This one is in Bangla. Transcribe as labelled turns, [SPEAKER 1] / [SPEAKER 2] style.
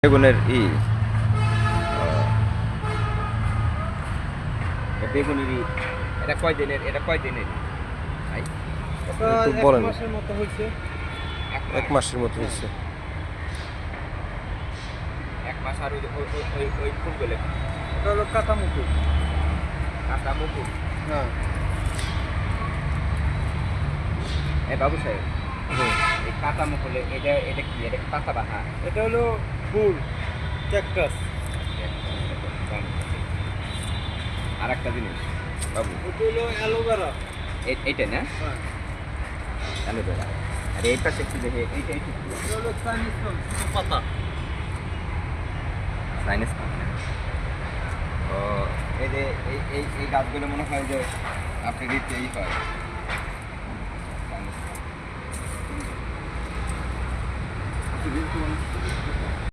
[SPEAKER 1] বেগুনের বেগুনের এটা কয় দিনের ভাই
[SPEAKER 2] একটু বলেন। মাসের মতো হয়েছে। এক মাসের মতো হয়েছে।
[SPEAKER 1] এক মাস আর ওই ফুলগুলো
[SPEAKER 2] এটা হলো কাটা মুকুল। হ্যাঁ।
[SPEAKER 1] এই বাবু সাহেব, এই কাঁচা মুকুলে এটা কি? এটা পাতা বাহা?
[SPEAKER 2] এটা হলো ফুল ক্যাকটাস।
[SPEAKER 1] আর একটা জিনিস বাবু,
[SPEAKER 2] এটা হলো অ্যালোভেরা।
[SPEAKER 1] এইটা না
[SPEAKER 2] হ্যাঁ।
[SPEAKER 1] অ্যালোভেরা। আর এই পাশে একটু দেখে এইটা
[SPEAKER 2] এটা হলো চাইনিজ পাতা।
[SPEAKER 1] সাইনাস ও এই যে এই গাছগুলো মনে হয় যে আপনি দিতে এই হয়